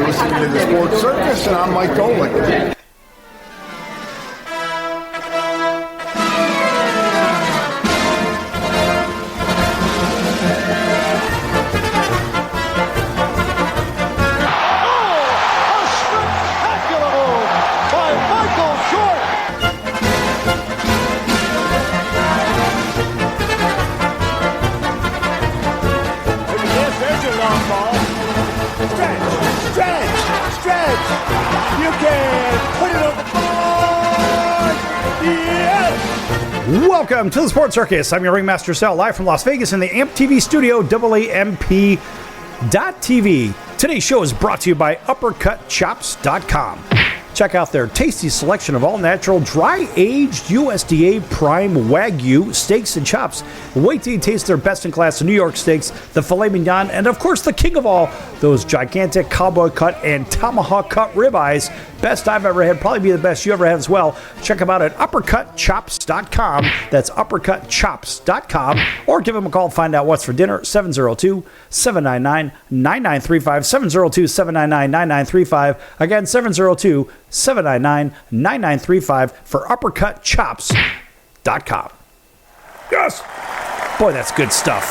You're listening to the Sports Circus, and I'm Mike Golick. Welcome to the Sports Circus. I'm your Ringmaster Sal, live from Las Vegas in the AMP TV studio, AAMP.TV. Today's show is brought to you by UppercutChops.com. Check out their tasty selection of all-natural, dry-aged USDA prime Wagyu steaks and chops. Wait till you taste their best-in-class New York steaks, the filet mignon, and, of course, the king of all, those gigantic cowboy cut and tomahawk cut ribeyes. Best I've ever had, probably be the best you ever had as well. Check them out at UppercutChops.com. That's UppercutChops.com. Or give them a call to find out what's for dinner. 702-799-9935. 702-799-9935. Again, 702-799-9935 for UppercutChops.com. Yes! Boy, that's good stuff.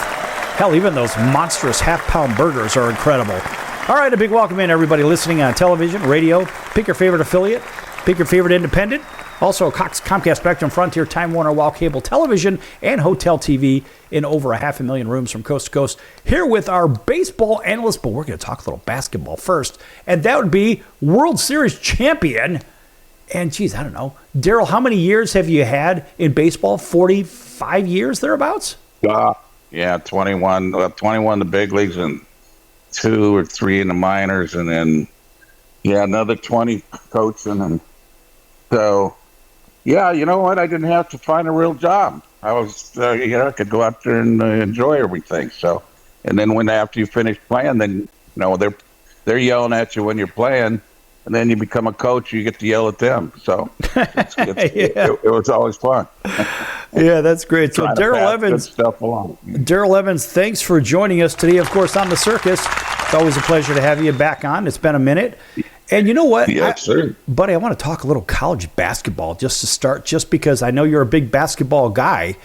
Hell, even those monstrous half-pound burgers are incredible. All right, a big welcome in everybody listening on television, radio. Pick your favorite affiliate. Pick your favorite independent. Also, Comcast Spectrum, Frontier, Time Warner, Wall Cable Television, and Hotel TV in over 500,000 rooms from coast to coast. Here with our baseball analyst, but we're going to talk a little basketball first. And that would be World Series champion. And, geez, I don't know. Darrell, how many years have you had in baseball? 45 years, thereabouts? Yeah, 21. 21 in the big leagues and 2 or 3 in the minors, and then another 20 coaching. And so you know what, I didn't have to find a real job. I was I could go out there and enjoy everything. So, and then after you finish playing, then they're yelling at you when you're playing, and then you become a coach, you get to yell at them. So it was always fun. Yeah, that's great. So Darrell Evans, thanks for joining us today, of course, on the circus. It's always a pleasure to have you back on. It's been a minute. And you know what? Yes, sir. Buddy, I want to talk a little college basketball just to start, just because I know you're a big basketball guy.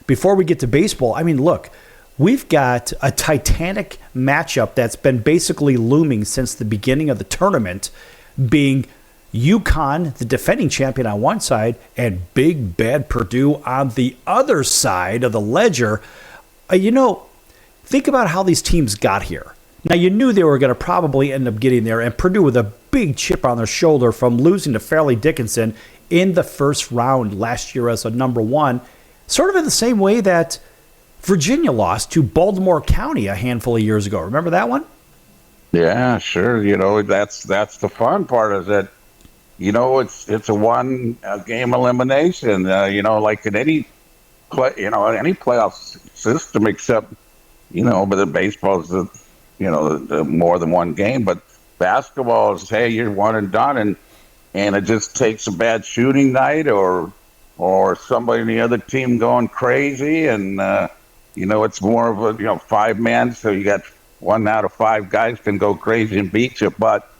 Before we get to baseball, I mean, look, we've got a titanic matchup that's been basically looming since the beginning of the tournament, being UConn, the defending champion, on one side, and Big Bad Purdue on the other side of the ledger. Think about how these teams got here. Now, you knew they were going to probably end up getting there, and Purdue with a big chip on their shoulder from losing to Fairleigh Dickinson in the first round last year as a number one, sort of in the same way that Virginia lost to Baltimore County a handful of years ago. Remember that one? Yeah, sure. That's the fun part is that, it's a one game elimination, like in any any playoff system except, but the baseball is the more than one game, but basketball is, hey, you're one and done, and it just takes a bad shooting night or somebody in the other team going crazy, and it's more of a 5-man, so you got 1 out of 5 guys can go crazy and beat you. But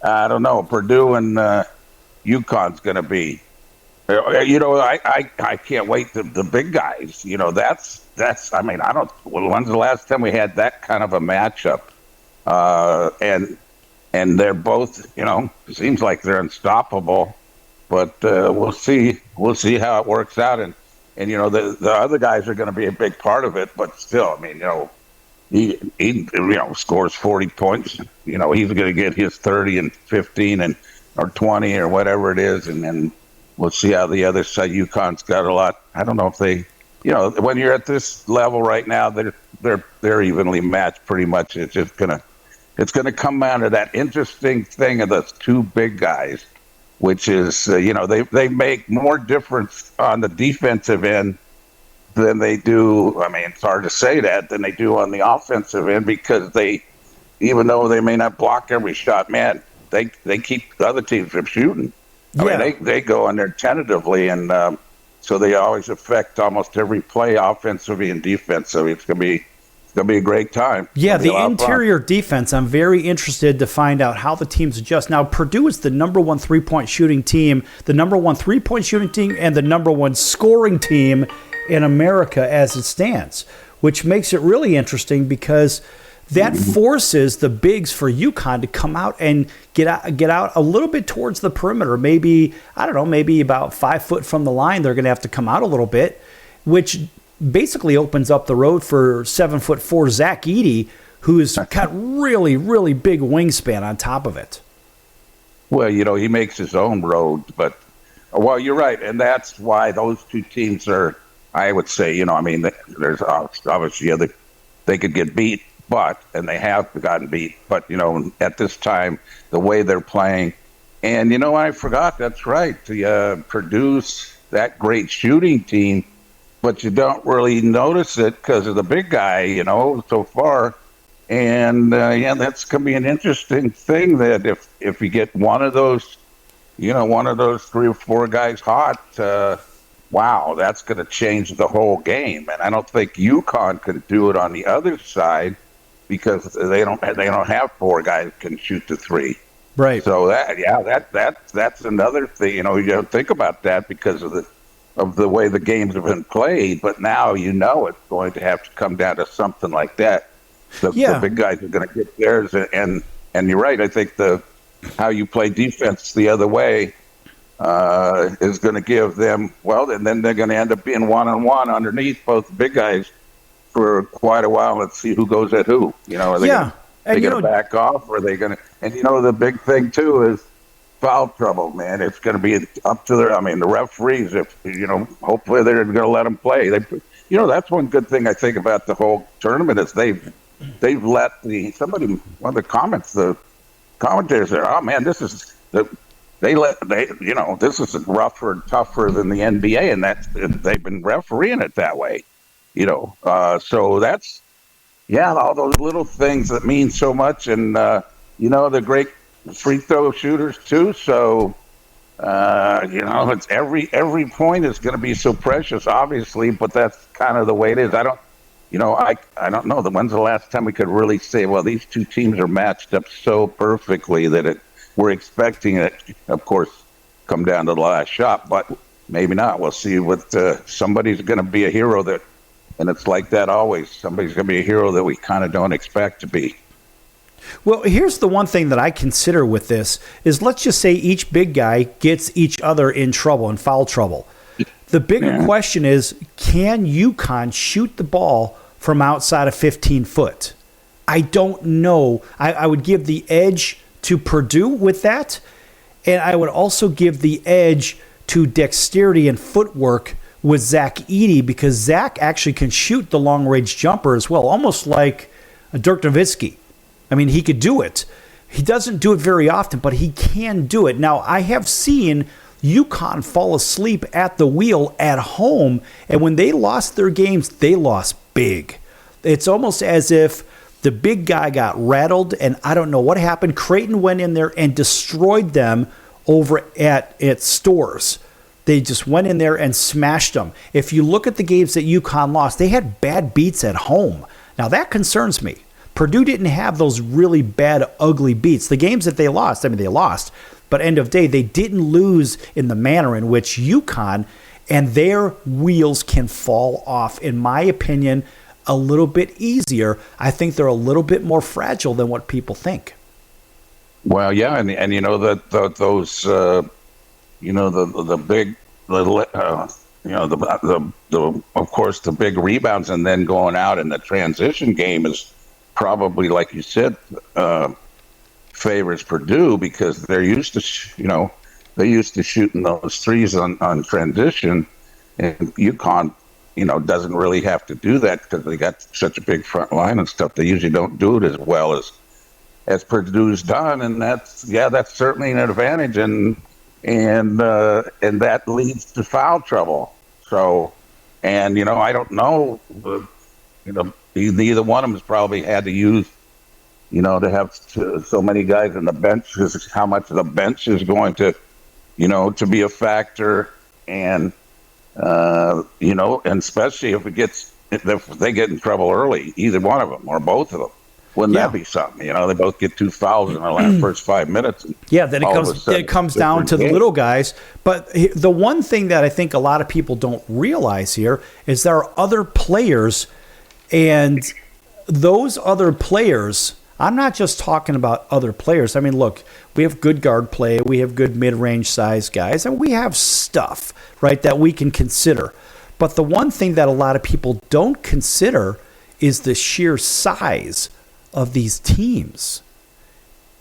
I don't know, Purdue and UConn's going to be, I can't wait. The big guys, that's. I mean, when's the last time we had that kind of a matchup? And they're both, seems like they're unstoppable. But we'll see. We'll see how it works out. And the other guys are going to be a big part of it. But still, I mean, he scores 40 points. He's going to get his 30 and 15 or 20 or whatever it is, and then we'll see how the other side. UConn's got a lot. I don't know if they, when you're at this level right now, they're evenly matched pretty much. It's just gonna come down to that interesting thing of those 2 big guys, which is they make more difference on the defensive end than they do. I mean, it's hard to say that, than they do on the offensive end, because even though they may not block every shot, man, they keep the other teams from shooting. I mean, they go in there tentatively, and so they always affect almost every play offensively and defensively. It's going to be going to be a great time. Yeah, It'll be a the lot of fun. interior defense, I'm very interested to find out how the teams adjust. Now, Purdue is the number one three-point shooting team, the number one three-point shooting team, and the number one scoring team in America as it stands, which makes it really interesting because that forces the bigs for UConn to come out and get out a little bit towards the perimeter. Maybe, I don't know, maybe about 5 foot from the line, they're going to have to come out a little bit, which basically opens up the road for 7'4" Zach Edey, who's got really, really big wingspan on top of it. Well, he makes his own road, but well, you're right, and that's why those two teams are. I would say, there's obviously they could get beat, and they have gotten beat, but at this time, the way they're playing, and I forgot. That's right, to produce that great shooting team. But you don't really notice it because of the big guy, so far. And, that's going to be an interesting thing that if you get one of those 3 or 4 guys hot, wow, that's going to change the whole game. And I don't think UConn can do it on the other side because they don't have 4 guys who can shoot the 3. Right. So that's another thing. You don't think about that because of the way the games have been played, but now it's going to have to come down to something like that. The big guys are going to get theirs, and you're right. I think how you play defense the other way is going to give them and then they're going to end up being 1-on-1 underneath both the big guys for quite a while. Let's see who goes at who. Are they going to back off, or are they going to? And the big thing too is foul trouble, man. It's going to be up to the referees. If hopefully they're going to let them play. That's one good thing I think about the whole tournament is they've let one of the commentators there. Oh man, this is this is rougher and tougher than the NBA, and they've been refereeing it that way. So that's all those little things that mean so much, and the great free throw shooters too. So it's every point is going to be so precious, obviously, but that's kind of the way it is. I don't know. When's the last time we could really say, well, these two teams are matched up so perfectly that we're expecting it, of course, come down to the last shot, but maybe not. We'll see what somebody's going to be a hero and it's like that always. Somebody's going to be a hero that we kind of don't expect to be. Well, here's the one thing that I consider with this is let's just say each big guy gets each other in trouble, in foul trouble. The bigger question is, can UConn shoot the ball from outside of 15 foot? I don't know. I would give the edge to Purdue with that, and I would also give the edge to dexterity and footwork with Zach Edey because Zach actually can shoot the long-range jumper as well, almost like Dirk Nowitzki. I mean, he could do it. He doesn't do it very often, but he can do it. Now, I have seen UConn fall asleep at the wheel at home, and when they lost their games, they lost big. It's almost as if the big guy got rattled, and I don't know what happened. Creighton went in there and destroyed them over at Stores. They just went in there and smashed them. If you look at the games that UConn lost, they had bad beats at home. Now, that concerns me. Purdue didn't have those really bad, ugly beats. The games that they lost, they lost. But end of day, they didn't lose in the manner in which UConn and their wheels can fall off, in my opinion, a little bit easier. I think they're a little bit more fragile than what people think. Well, yeah, and those the big of course the big rebounds and then going out in the transition game is probably, like you said, favors Purdue because they're used to shooting those threes on transition, and UConn doesn't really have to do that because they got such a big front line and stuff. They usually don't do it as well as Purdue's done, and that's certainly an advantage, and that leads to foul trouble. So, and I don't know, neither one of them has probably had to use, to have so many guys on the bench, how much the bench is going to, to be a factor, and and especially if it gets if they get in trouble early, either one of them or both of them, wouldn't that be something? They both get 2 fouls in the first 5 minutes. And then it comes down to the little guys. But the one thing that I think a lot of people don't realize here is there are other players, and those other players, I'm not just talking about other players. I mean, look, we have good guard play, we have good mid-range size guys, and we have stuff, right, that we can consider. But the one thing that a lot of people don't consider is the sheer size of these teams.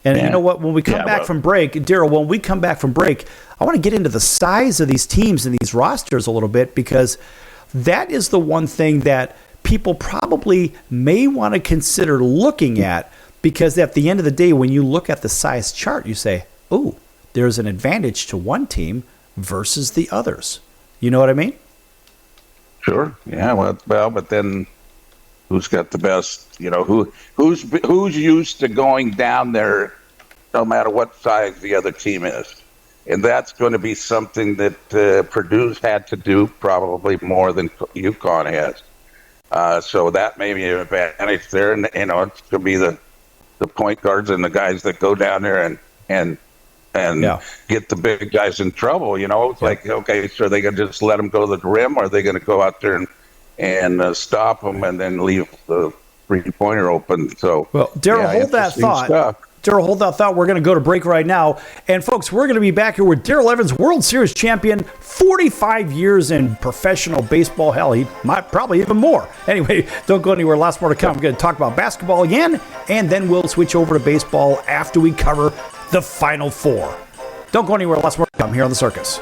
And you know what? When we come back from break, Darrell, when we come back from break, I want to get into the size of these teams and these rosters a little bit, because that is the one thing that people probably may want to consider looking at, because at the end of the day, when you look at the size chart, you say, oh, there's an advantage to one team versus the others. You know what I mean? Sure. Yeah. Well, but then who's got the best? Who's used to going down there, no matter what size the other team is, and that's going to be something that Purdue's had to do probably more than UConn has. So that may be an advantage there, and it's going to be the point guards and the guys that go down there and get the big guys in trouble. It's like, okay, so are they going to just let them go to the rim, or are they going to go out there and stop them and then leave the three-pointer open? So, well, Darrell, hold that thought. Darrell, hold that thought. We're going to go to break right now. And, folks, we're going to be back here with Darrell Evans, World Series champion, 45 years in professional baseball. Hell, he might probably even more. Anyway, don't go anywhere. Lots more to come. We're going to talk about basketball again, and then we'll switch over to baseball after we cover the Final Four. Don't go anywhere. Lots more to come here on the Circus.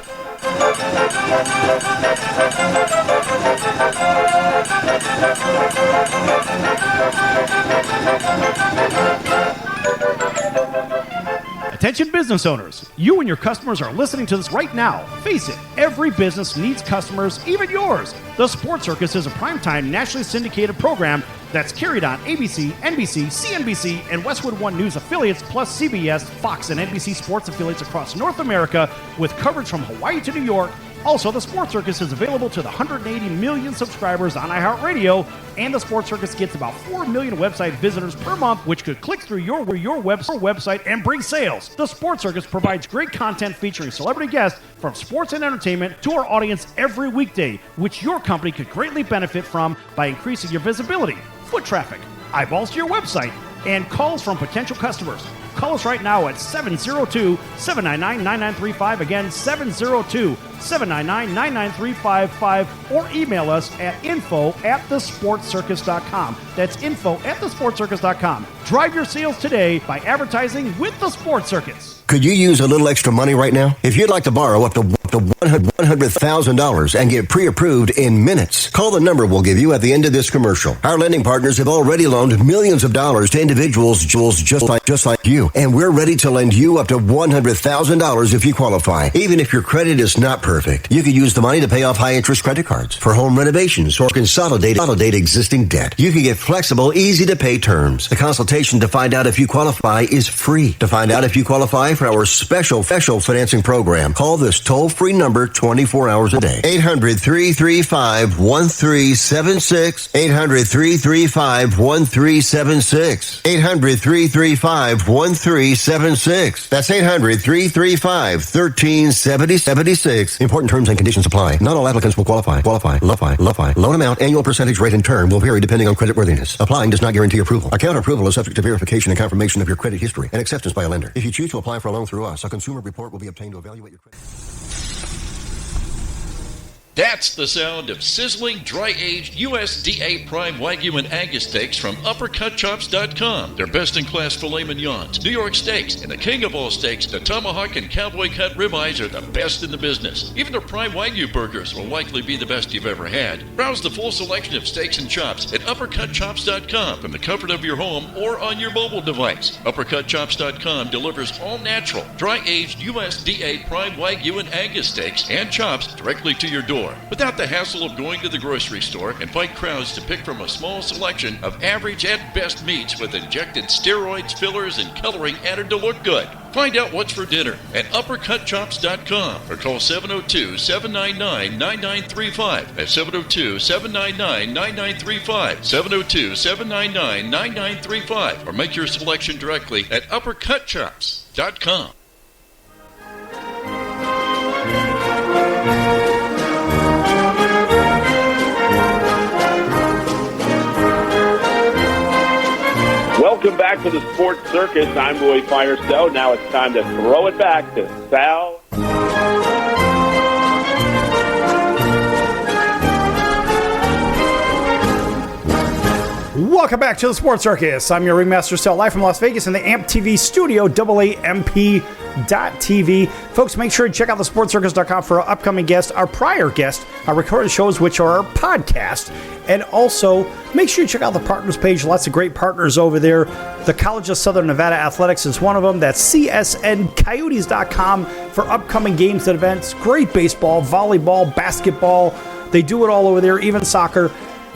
Attention business owners, you and your customers are listening to this right now. Face it, every business needs customers, even yours. The Sports Circus is a primetime nationally syndicated program that's carried on ABC, NBC, CNBC, and Westwood One News affiliates, plus CBS, Fox, and NBC sports affiliates across North America, with coverage from Hawaii to New York. Also, the Sports Circus is available to the 180 million subscribers on iHeartRadio, and the Sports Circus gets about 4 million website visitors per month, which could click through your website and bring sales. The Sports Circus provides great content featuring celebrity guests from sports and entertainment to our audience every weekday, which your company could greatly benefit from by increasing your visibility, foot traffic, eyeballs to your website, and calls from potential customers. Call us right now at 702-799-9935. Again, 702-799-9935, or email us at info@thesportscircus.com. That's info@thesportscircus.com. Drive your sales today by advertising with the Sports Circus. Could you use a little extra money right now? If you'd like to borrow up to $100,000 and get pre-approved in minutes, call the number we'll give you at the end of this commercial. Our lending partners have already loaned millions of dollars to individuals just like you, and we're ready to lend you up to $100,000 if you qualify. Even if your credit is not perfect, you could use the money to pay off high-interest credit cards, for home renovations, or consolidate existing debt. You can get flexible, easy-to-pay terms. The consultation to find out if you qualify is free. To find out if you qualify for our special financing program, call this toll-free number 24 hours a day. 800-335-1376. 800-335-1376. 800-335-1376. That's 800-335-1376. Important terms and conditions apply. Not all applicants will qualify. Loan amount, annual percentage rate, and term will vary depending on creditworthiness. Applying does not guarantee approval. Account approval is subject to verification and confirmation of your credit history and acceptance by a lender. If you choose to apply for a loan through us, a consumer report will be obtained to evaluate your credit. That's the sound of sizzling, dry-aged USDA Prime Wagyu and Angus steaks from UppercutChops.com. Their best-in-class filet mignons, New York steaks, and the king of all steaks, the tomahawk and cowboy cut ribeyes are the best in the business. Even their Prime Wagyu burgers will likely be the best you've ever had. Browse the full selection of steaks and chops at UppercutChops.com from the comfort of your home or on your mobile device. UppercutChops.com delivers all-natural, dry-aged USDA Prime Wagyu and Angus steaks and chops directly to your door. store without the hassle of going to the grocery store and fight crowds to pick from a small selection of average at best meats with injected steroids, fillers, and coloring added to look good. Find out what's for dinner at uppercutchops.com or call 702-799-9935. That's 702-799-9935. 702-799-9935. Or make your selection directly at uppercutchops.com. Welcome back to the Sports Circus. I'm Roy Firestone. Now it's time to throw it back to Sal. Welcome back to the Sports Circus. I'm your Ringmaster Sal, live from Las Vegas in the AMP TV studio, AAMP.TV. Folks, make sure to check out the sportscircus.com for our upcoming guests, our prior guests, our recorded shows, which are our podcast. And also, make sure you check out the partners page. Lots of great partners over there. The College of Southern Nevada Athletics is one of them. That's csncoyotes.com for upcoming games and events. Great baseball, volleyball, basketball. They do it all over there, even soccer.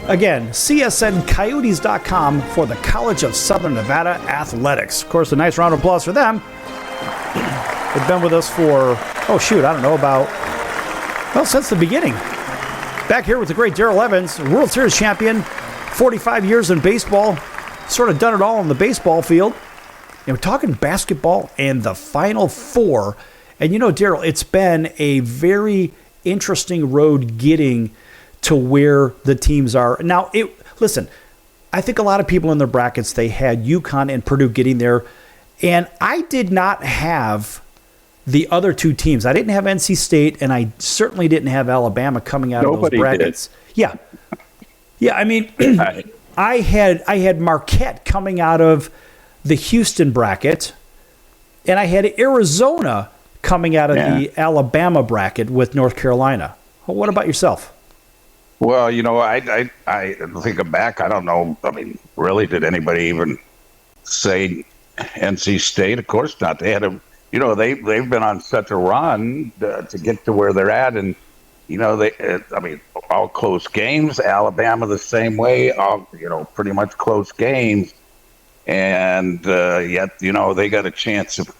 Again, csncoyotes.com for the College of Southern Nevada Athletics. Of course, a nice round of applause for them. They've been with us for, since the beginning. Back here with the great Darrell Evans, World Series champion, 45 years in baseball, sort of done it all on the baseball field. And we're talking basketball and the Final Four. And Darrell, it's been a very interesting road getting to where the teams are. Now, listen, I think a lot of people in their brackets, they had UConn and Purdue getting there, and I did not have the other two teams. I didn't have NC State, and I certainly didn't have Alabama coming out of those brackets. Did. Yeah. I mean, I had Marquette coming out of the Houston bracket, and I had Arizona coming out of the Alabama bracket with North Carolina. Well, what about yourself? Well, I think back, I don't know. I mean, really, did anybody even say NC State? Of course not. They had they've been on such a run to get to where they're at, and all close games. Alabama the same way, all pretty much close games, and yet they got a chance of.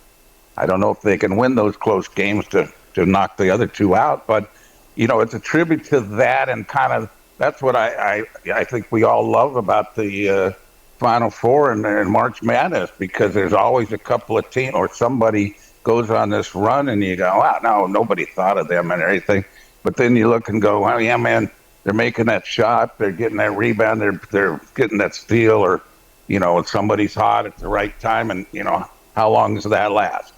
I don't know if they can win those close games to knock the other two out, but. It's a tribute to that, and kind of that's what I think we all love about the Final Four and March Madness, because there's always a couple of teams or somebody goes on this run, and you go, wow, no, nobody thought of them and everything. But then you look and go, oh, yeah, man, they're making that shot, they're getting that rebound, they're getting that steal, or somebody's hot at the right time, and how long does that last?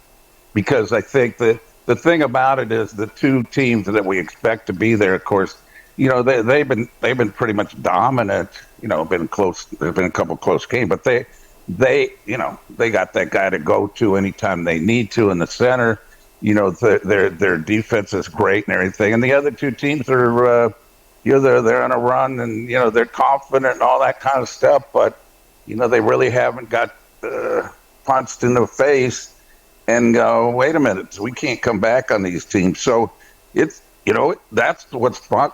Because I think that. The thing about it is the two teams that we expect to be there, of course, they've been pretty much dominant. Been close. There've been a couple close games, but they got that guy to go to anytime they need to in the center. Their defense is great and everything, and the other two teams are they're on a run, and they're confident and all that kind of stuff, but they really haven't got punched in the face. And go, wait a minute, we can't come back on these teams. So it's, that's what's fun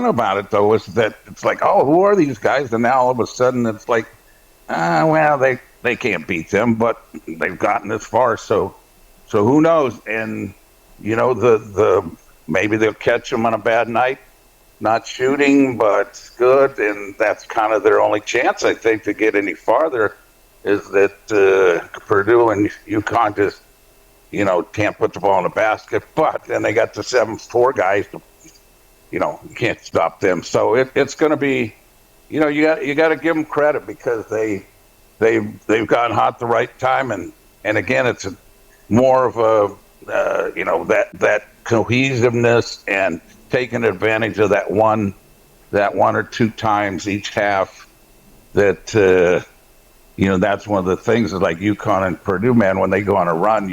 about it, though, is that it's like, oh, who are these guys? And now all of a sudden it's like, they can't beat them, but they've gotten this far. So who knows? And, the maybe they'll catch them on a bad night, not shooting, but good. And that's kind of their only chance, I think, to get any farther. Is that Purdue and UConn just, can't put the ball in the basket, but then they got the 7-4 guys. You can't stop them. So it's going to be, you got to give them credit, because they've gotten hot the right time, and again, it's more of a that cohesiveness and taking advantage of that one or two times each half that. That's one of the things is like UConn and Purdue, man, when they go on a run,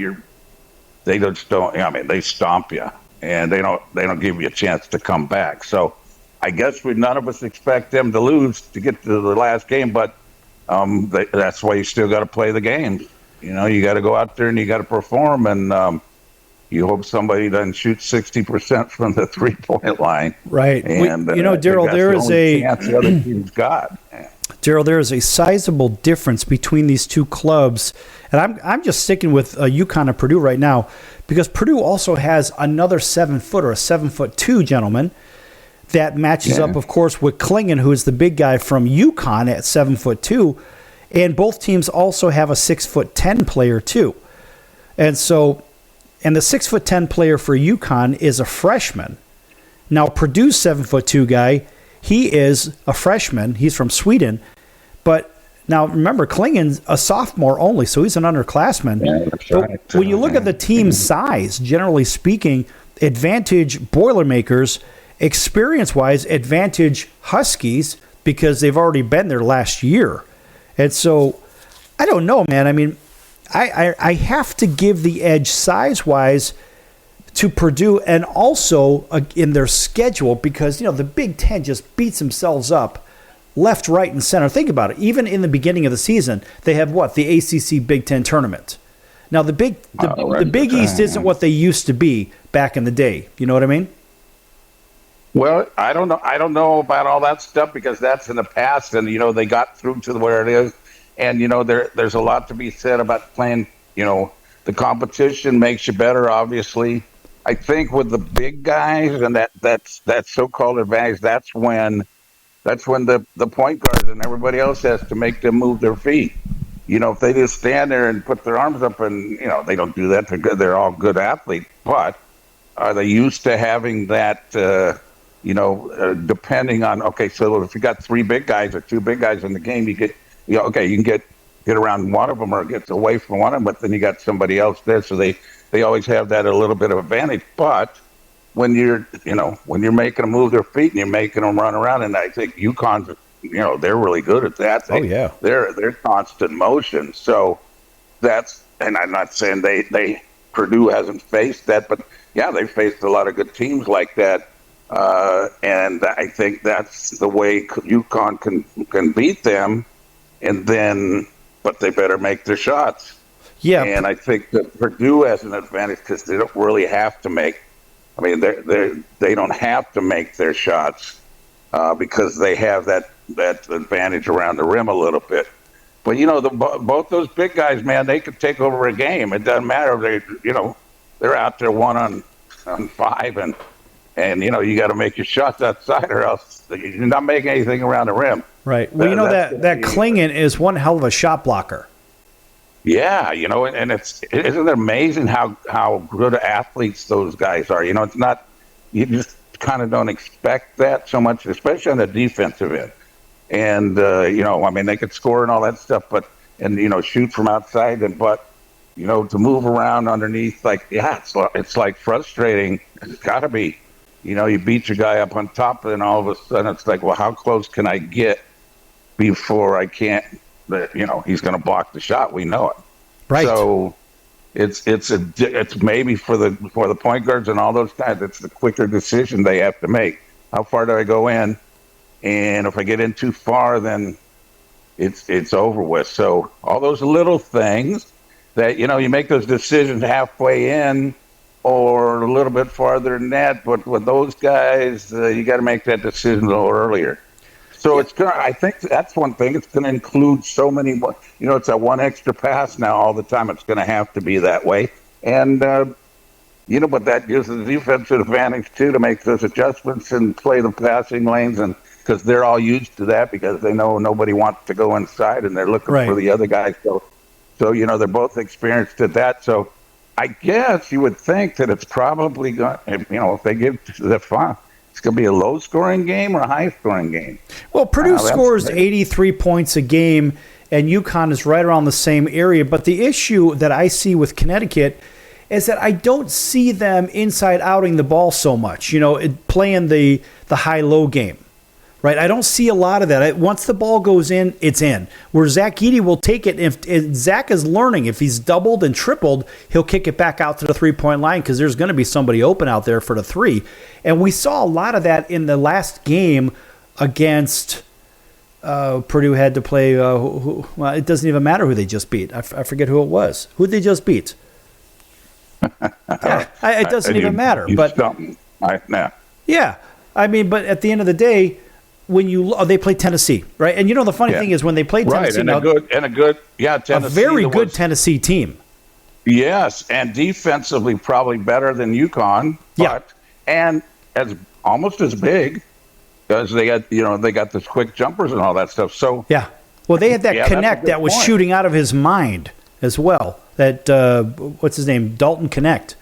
they just don't, they stomp you, and they don't give you a chance to come back. So I guess none of us expect them to lose to get to the last game, but that's why you still got to play the games. You got to go out there and you got to perform. And, you hope somebody doesn't shoot 60% from the 3-point line. Right. And Darrell, there is a chance the other team's got. Darrell, there is a sizable difference between these two clubs, and I'm just sticking with UConn and Purdue right now because Purdue also has another 7-footer, a 7'2" gentleman that matches up, of course, with Klingon, who is the big guy from UConn at 7'2", and both teams also have a 6'10" player too, and the 6'10" player for UConn is a freshman. Now Purdue's 7'2" guy, he is a freshman. He's from Sweden. But now remember, Klingon's a sophomore only, so he's an underclassman. Yeah, that's right. But when you look at the team size, generally speaking, advantage Boilermakers, experience-wise, advantage Huskies because they've already been there last year. And so, I don't know, man. I mean, I have to give the edge size-wise to Purdue and also in their schedule because, the Big Ten just beats themselves up left, right, and center. Think about it. Even in the beginning of the season, they have the ACC Big Ten tournament. Now, the Big East isn't what they used to be back in the day. You know what I mean? Well, I don't know. I don't know about all that stuff because that's in the past, and they got through to where it is, and there's a lot to be said about playing. The competition makes you better, obviously. I think with the big guys and that so-called advantage, that's when the point guards and everybody else has to make them move their feet. If they just stand there and put their arms up and they don't do that. They're all good athletes, but are they used to having that? Depending on so if you got 3 big guys or 2 big guys in the game, you can get around one of them or get away from one of them, but then you got somebody else there, so they always have that a little bit of advantage. But when you're making them move their feet and you're making them run around, and I think UConn's, they're really good at that. They're constant motion. So that's, and I'm not saying Purdue hasn't faced that, but yeah, they faced a lot of good teams like that. And I think that's the way UConn can beat them, but they better make their shots. Yeah, and I think that Purdue has an advantage because they don't really have to make. I mean, they don't have to make their shots because they have that advantage around the rim a little bit. But both those big guys, man, they could take over a game. It doesn't matter. They're out there 1 on 5, and you got to make your shots outside, or else you're not making anything around the rim. Right. Well, that Klingon is one hell of a shot blocker. Yeah, and isn't it amazing how good athletes those guys are? It's not, you just kind of don't expect that so much, especially on the defensive end. And they could score and all that stuff, and shoot from outside, but to move around underneath, it's like frustrating. It's got to be. You beat your guy up on top, and all of a sudden it's like, well, how close can I get before I can't? He's going to block the shot. We know it. Right. So it's maybe for the point guards and all those guys, it's the quicker decision they have to make. How far do I go in? And if I get in too far, then it's over with. So all those little things that you make those decisions halfway in or a little bit farther than that. But with those guys, you got to make that decision a little earlier. So I think that's one thing. It's going to include so many more. It's that one extra pass now all the time. It's going to have to be that way. And, but that gives the defensive advantage, too, to make those adjustments and play the passing lanes. And because they're all used to that because they know nobody wants to go inside and they're looking for the other guys. So they're both experienced at that. So I guess you would think that it's probably going if they give the fun. It's going to be a low-scoring game or a high-scoring game? Well, Purdue scores 83 points a game, and UConn is right around the same area. But the issue that I see with Connecticut is that I don't see them inside-outing the ball so much, playing the high-low game. Right, I don't see a lot of that. Once the ball goes in, it's in. Where Zach Edey will take it. If Zach is learning, if he's doubled and tripled, he'll kick it back out to the three-point line because there's going to be somebody open out there for the 3. And we saw a lot of that in the last game against Purdue. Had to play. Well, it doesn't even matter who they just beat. I forget who it was. Who did they just beat? It doesn't even matter. But yeah, I mean, but at the end of the day, when they play Tennessee, right? And the funny thing is when they play Tennessee, Tennessee, a very good Tennessee team. Yes, and defensively probably better than UConn, and almost as big because they got this quick jumpers and all that stuff. So well, they had that Connect that was shooting out of his mind as well. That what's his name, Dalton Connect.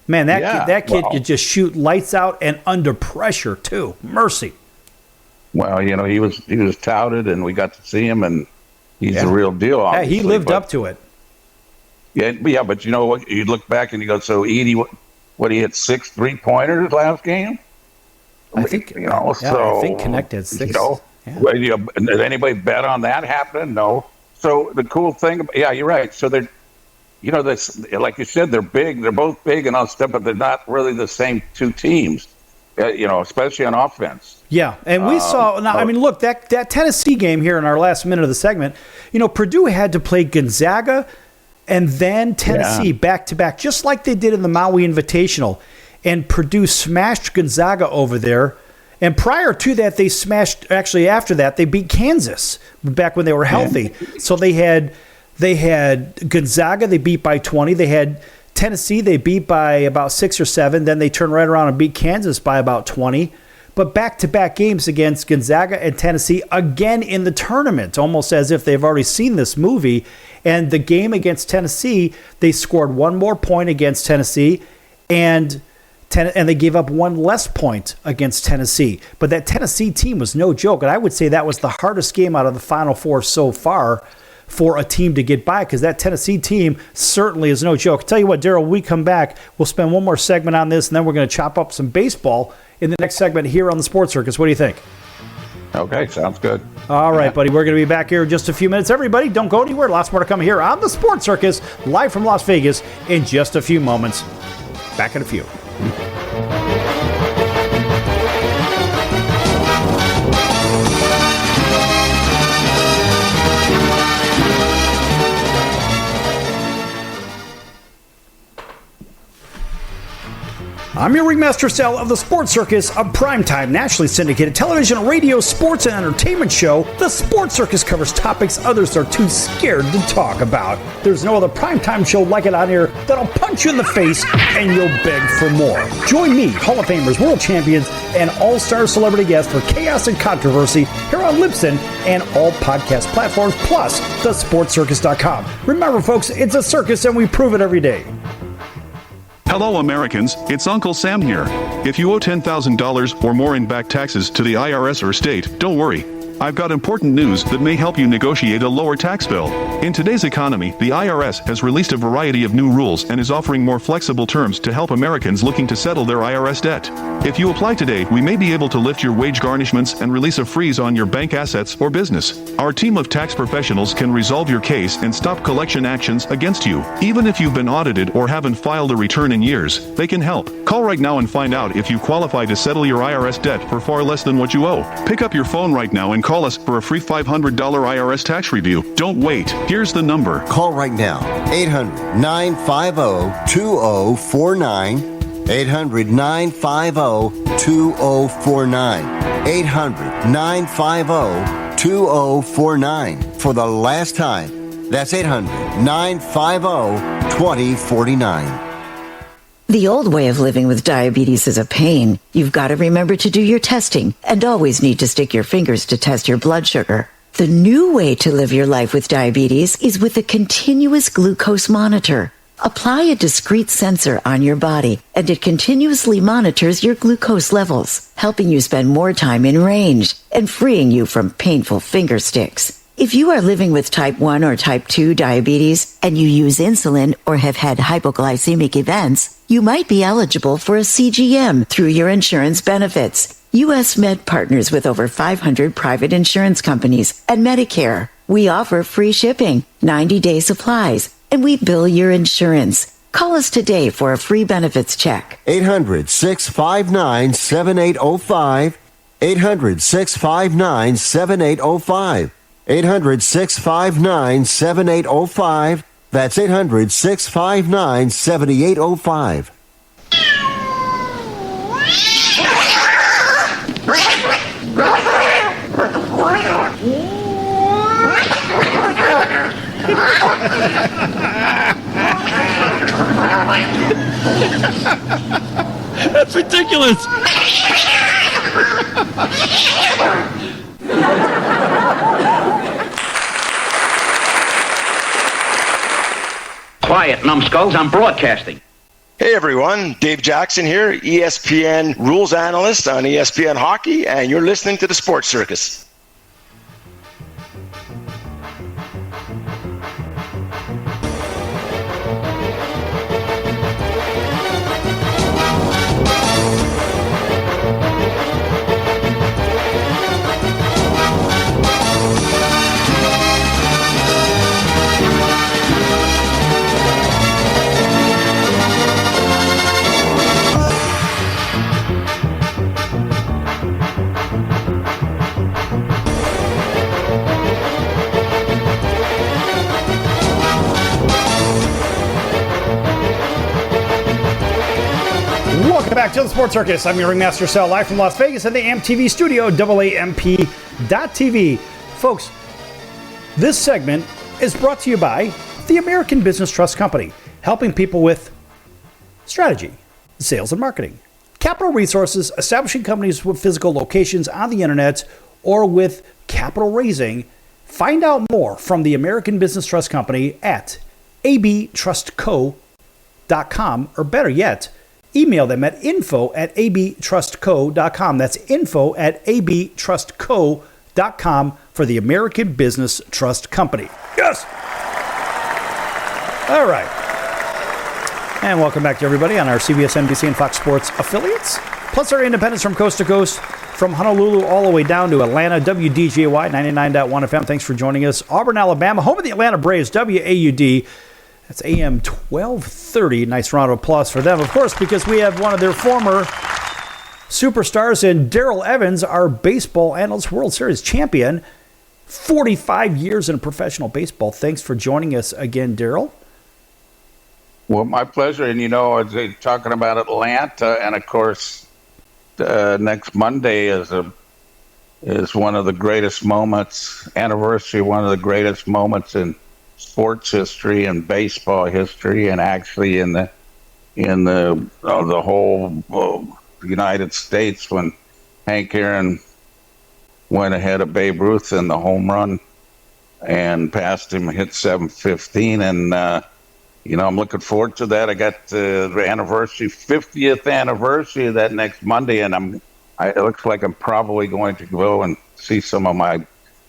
Man, that kid could just shoot lights out and under pressure too. Mercy. Well, he was touted, and we got to see him, and he's the real deal. Obviously, he lived up to it. Yeah, but you know what? You look back and you go, so Edie, what he hit 6 3-pointers last game? I think I think Connect had 6. Did anybody bet on that happening? No. So the cool thing, you're right. So they're, like you said, they're big. They're both big and all stuff, but they're not really the same two teams. Especially on offense. Yeah, and we saw. Now, I mean, look, that Tennessee game here in our last minute of the segment. Purdue had to play Gonzaga and then Tennessee back to back, just like they did in the Maui Invitational. And Purdue smashed Gonzaga over there. And prior to that, they smashed. Actually, after that, they beat Kansas back when they were healthy. So they had Gonzaga. They beat by 20. They had Tennessee, they beat by about 6 or 7. Then they turned right around and beat Kansas by about 20. But back-to-back games against Gonzaga and Tennessee, again in the tournament, almost as if they've already seen this movie. And the game against Tennessee, they scored 1 more point against Tennessee, and they gave up 1 less point against Tennessee. But that Tennessee team was no joke, and I would say that was the hardest game out of the Final Four so far for a team to get by, because that Tennessee team certainly is no joke. I'll tell you what, Darrell, when we come back, we'll spend one more segment on this, and then we're going to chop up some baseball in the next segment here on the Sports Circus. What do you think? Okay, sounds good. All right, buddy. We're going to be back here in just a few minutes. Everybody, don't go anywhere. Lots more to come here on the Sports Circus, live from Las Vegas in just a few moments. Back in a few. I'm your Ringmaster Sal of the Sports Circus, a primetime, nationally syndicated television, radio, sports, and entertainment show. The Sports Circus covers topics others are too scared to talk about. There's no other primetime show like it on here that'll punch you in the face and you'll beg for more. Join me, Hall of Famers, world champions, and all-star celebrity guests for chaos and controversy here on Libsyn and all podcast platforms, plus thesportscircus.com. Remember, folks, it's a circus and we prove it every day. Hello, Americans. It's Uncle Sam here. If you owe $10,000 or more in back taxes to the IRS or state, don't worry. I've got important news that may help you negotiate a lower tax bill. In today's economy, the IRS has released a variety of new rules and is offering more flexible terms to help Americans looking to settle their IRS debt. If you apply today, we may be able to lift your wage garnishments and release a freeze on your bank assets or business. Our team of tax professionals can resolve your case and stop collection actions against you. Even if you've been audited or haven't filed a return in years, they can help. Call right now and find out if you qualify to settle your IRS debt for far less than what you owe. Pick up your phone right now and call us for a free $500 IRS tax review. Don't wait. Here's the number. Call right now. 800-950-2049. 800-950-2049. 800-950-2049. For the last time, that's 800-950-2049. The old way of living with diabetes is a pain. You've got to remember to do your testing and always need to stick your fingers to test your blood sugar. The new way to live your life with diabetes is with a continuous glucose monitor. Apply a discrete sensor on your body, and it continuously monitors your glucose levels, helping you spend more time in range and freeing you from painful finger sticks. If you are living with type 1 or type 2 diabetes and you use insulin or have had hypoglycemic events, you might be eligible for a CGM through your insurance benefits. U.S. Med partners with over 500 private insurance companies and Medicare. We offer free shipping, 90-day supplies, and we bill your insurance. Call us today for a free benefits check. 800-659-7805. 800-659-7805. 800-659-7805. That's 800-659-7805. That's ridiculous. Quiet, numbskulls, I'm broadcasting. Hey everyone, Dave Jackson here, ESPN rules analyst on ESPN Hockey, and you're listening to the Sports Circus. Welcome back to the Sports Circus. I'm your Ringmaster Sal, live from Las Vegas at the AMP-TV studio, AAMP.TV. Folks, this segment is brought to you by the American Business Trust Company, helping people with strategy, sales, and marketing. Capital resources, establishing companies with physical locations on the internet, or with capital raising. Find out more from the American Business Trust Company at abtrustco.com, or better yet, email them at info@abtrustco.com. That's info@abtrustco.com for the American Business Trust Company. Yes! All right. And welcome back to everybody on our CBS, NBC, and Fox Sports affiliates. Plus our independents from coast to coast, from Honolulu all the way down to Atlanta, WDJY 99.1 FM. Thanks for joining us. Auburn, Alabama, home of the Atlanta Braves, WAUD. That's AM 1230. Nice round of applause for them, of course, because we have one of their former superstars in Darrell Evans, our baseball analyst, World Series champion. 45 years in professional baseball. Thanks for joining us again, Darrell. Well, my pleasure. And, as they're talking about Atlanta, and, of course, next Monday is one of the greatest moments, anniversary, one of the greatest moments in sports history and baseball history, and actually in the whole United States, when Hank Aaron went ahead of Babe Ruth in the home run and passed him, hit 715, and I'm looking forward to that. I got the 50th anniversary of that next Monday, and it looks like I'm probably going to go and see some of my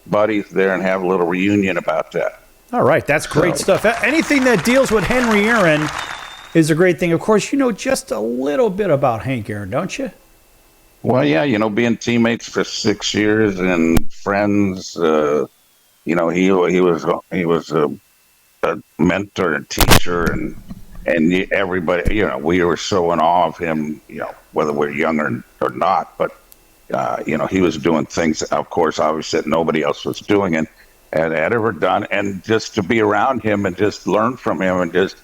buddies there and have a little reunion about that. All right, that's great stuff. Anything that deals with Henry Aaron is a great thing. Of course, you know just a little bit about Hank Aaron, don't you? Well, yeah, being teammates for 6 years and friends. He was a mentor and teacher, and everybody. We were so in awe of him. Whether we're young or not, but he was doing things, of course, obviously that nobody else was doing, and had ever done, and just to be around him and just learn from him, and just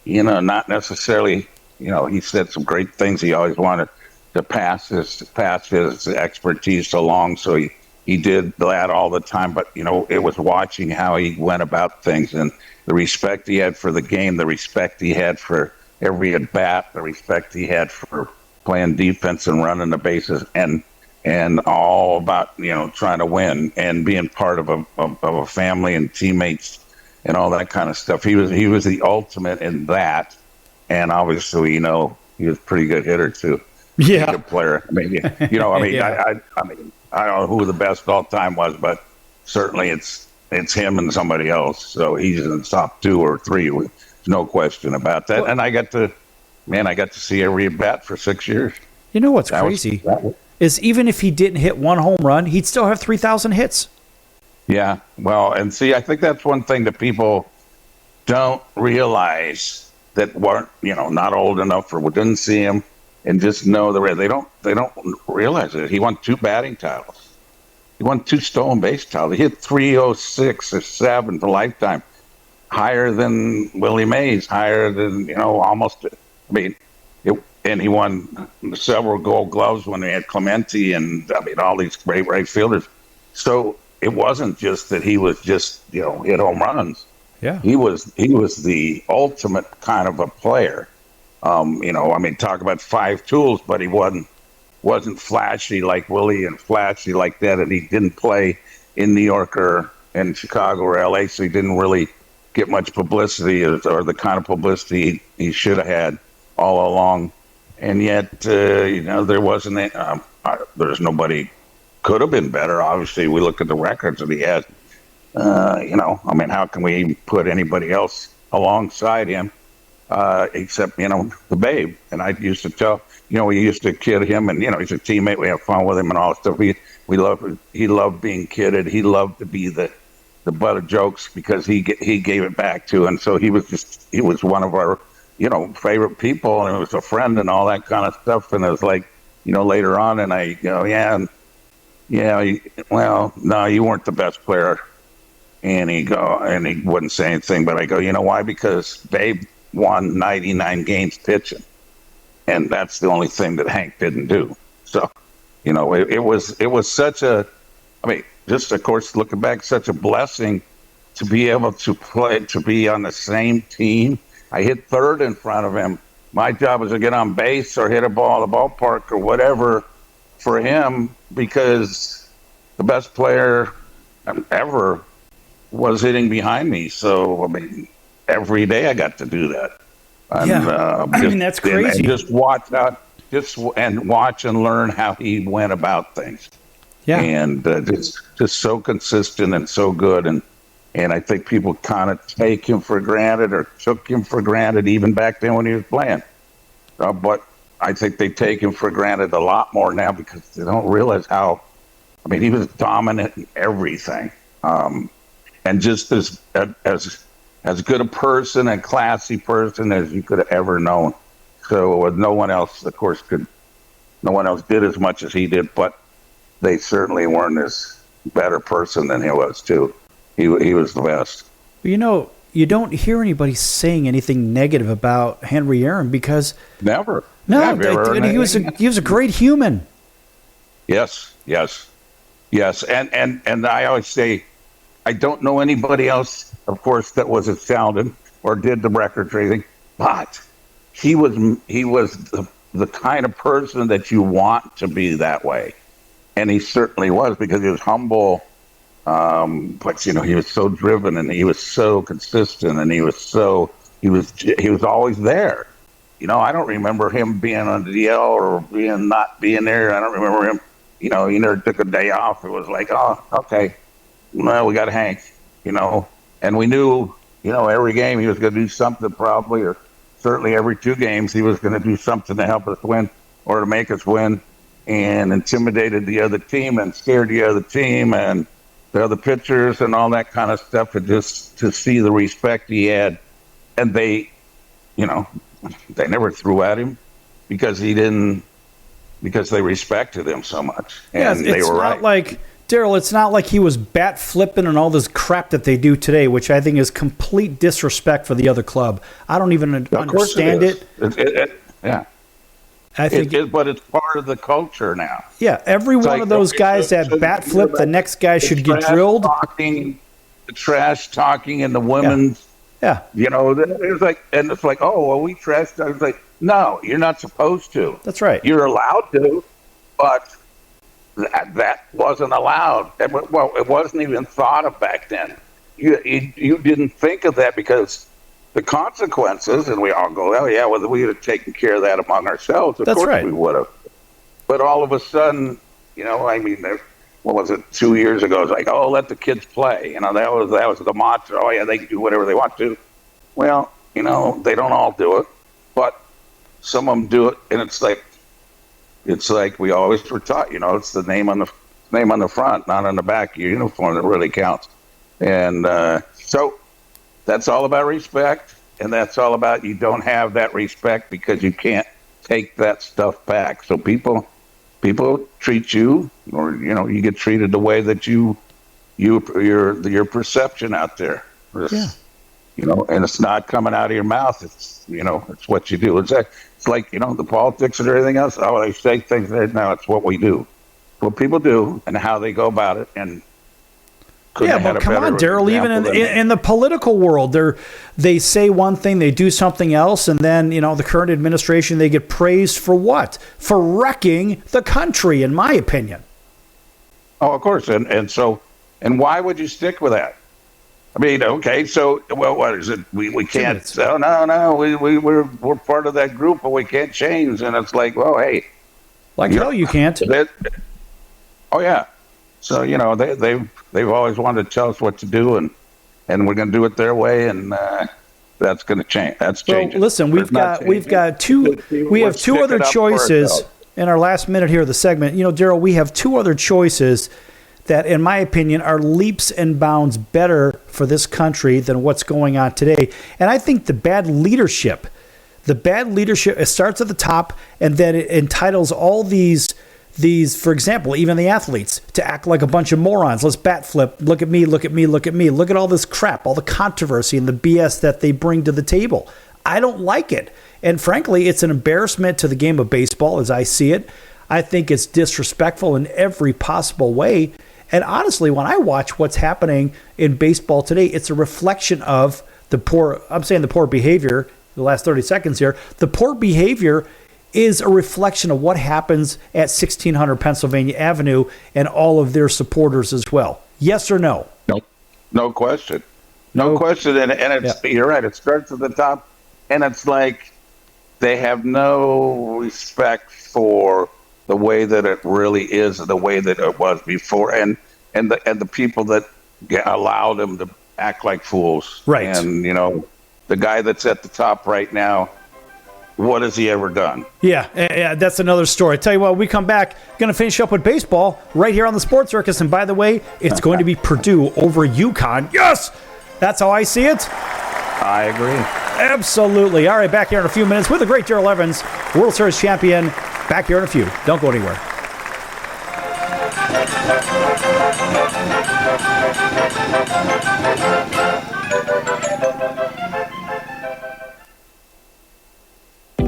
not necessarily, he said some great things. He always wanted to pass his expertise along, so he did that all the time. But it was watching how he went about things, and the respect he had for the game, the respect he had for every at bat, the respect he had for playing defense and running the bases, and all about trying to win and being part of a family and teammates and all that kind of stuff. He was the ultimate in that, and obviously he was a pretty good hitter too. Yeah, good player. I mean, yeah. I don't know who the best all time was, but certainly it's him and somebody else. So he's in the top 2 or 3. There's no question about that. And I got to see every at bat for 6 years. You know what's crazy? Is even if he didn't hit one home run, he'd still have 3,000 hits. Yeah, well, and see, I think that's one thing that people don't realize, that weren't, not old enough or didn't see him and just know the rest. They don't realize it. He won 2 batting titles. He won 2 stolen base titles. He hit 306 or 7 for lifetime. higher than Willie Mays, higher than, almost. I mean, and he won several Gold Gloves when they had Clemente and all these great right fielders. So it wasn't just that he was just hit home runs. Yeah, he was the ultimate kind of a player. Talk about 5 tools, but he wasn't flashy like Willie and flashy like that, and he didn't play in New York or in Chicago or LA, so he didn't really get much publicity or the kind of publicity he should have had all along. And yet, there wasn't. There's nobody could have been better. Obviously, we look at the records that he has. How can we put anybody else alongside him except the Babe? And I used to tell, we used to kid him, and he's a teammate. We have fun with him and all that stuff. He loved being kidded. He loved to be the butt of jokes because he gave it back to, and so he was one of our favorite people, and it was a friend and all that kind of stuff. And it was like, later on, and I go, well, no, you weren't the best player. And he wouldn't say anything, but I go, why? Because Babe won 99 games pitching, and that's the only thing that Hank didn't do. So, it was such a, just of course looking back, such a blessing to be able to be on the same team. I hit third in front of him. My job was to get on base or hit a ball at the ballpark or whatever for him, because the best player ever was hitting behind me. So, every day I got to do that. And, that's crazy. And just watch and learn how he went about things. Yeah. And just so consistent and so good. And I think people kind of take him for granted or took him for granted even back then when he was playing. But I think they take him for granted a lot more now because they don't realize how, he was dominant in everything. And just as good a person and classy person as you could have ever known. So no one else did as much as he did, but they certainly weren't as better person than he was too. He was the best. You don't hear anybody saying anything negative about Henry Aaron because never. No, he was a great human. Yes. And I always say, I don't know anybody else, of course, that was as talented or did the records or anything, but he was the kind of person that you want to be that way, and he certainly was because he was humble. But he was so driven, and he was so consistent, and he was always there. I don't remember him being on the DL or not being there. I don't remember him. He never took a day off. It was like, oh, okay, well, we got Hank. And we knew, every game he was going to do something probably, or certainly every 2 games he was going to do something to help us win or to make us win, and intimidated the other team and scared the other team and the other pitchers and all that kind of stuff, and just to see the respect he had. And they never threw at him because they respected him so much. And they were right. Like, Darrell, it's not like he was bat flipping and all this crap that they do today, which I think is complete disrespect for the other club. I don't even understand it. Yeah. I think but it's part of the culture now. Yeah, every one of those guys that bat flip, the next guy should get drilled. The trash talking and the women's. Yeah. It's like, oh, well, we trash talk. It's like, no, you're not supposed to. That's right. You're allowed to, but that wasn't allowed. Well, it wasn't even thought of back then. You didn't think of that because the consequences, and we all go, oh, yeah, well, we would have taken care of that among ourselves. Of course we would have. But all of a sudden, what was it, 2 years ago? It's like, oh, let the kids play. That was the mantra. Oh, yeah, they can do whatever they want to. Well, they don't all do it, but some of them do it, and it's like we always were taught. It's the name on the front, not on the back of your uniform that really counts. And so that's all about respect, and that's all about you don't have that respect because you can't take that stuff back. So people treat you, or you get treated the way that your perception out there. and it's not coming out of your mouth. It's, it's what you do. It's like, the politics and everything else. Oh, they say things there. No, it's what we do. What people do and how they go about it. And but come on, Darrell, even in the political world, they say one thing, they do something else, and then, the current administration, they get praised for what? For wrecking the country, in my opinion. Oh, of course. And why would you stick with that? I mean, okay, so, well, what is it? We can't, we're part of that group, but we can't change. And it's like, well, hey. Like hell you can't. Oh, yeah. So, they've always wanted to tell us what to do, and we're going to do it their way, and that's going to change. That's changing. Well, listen, we have two other choices in our last minute here of the segment. Darrell, we have two other choices that, in my opinion, are leaps and bounds better for this country than what's going on today. And I think the bad leadership, it starts at the top, and then it entitles all these, for example, even the athletes, to act like a bunch of morons. Let's bat flip. Look at me, look at me, look at me. Look at all this crap, all the controversy and the BS that they bring to the table. I don't like it. And frankly, it's an embarrassment to the game of baseball as I see it. I think it's disrespectful in every possible way. And honestly, when I watch what's happening in baseball today, it's a reflection of the poor behavior, the last 30 seconds here, the poor behavior is a reflection of what happens at 1600 Pennsylvania Avenue and all of their supporters as well. Yes or no? No question. No question. And it's, You're right. It starts at the top, and it's like they have no respect for the way that it really is, the way that it was before, and the people that allow them to act like fools. Right. And, the guy that's at the top right now, what has he ever done? Yeah, that's another story. I tell you what, we come back, going to finish up with baseball right here on the Sports Circus. And by the way, it's going to be Purdue over UConn. Yes! That's how I see it. I agree. Absolutely. All right, back here in a few minutes with the great Darrell Evans, World Series champion. Back here in a few. Don't go anywhere.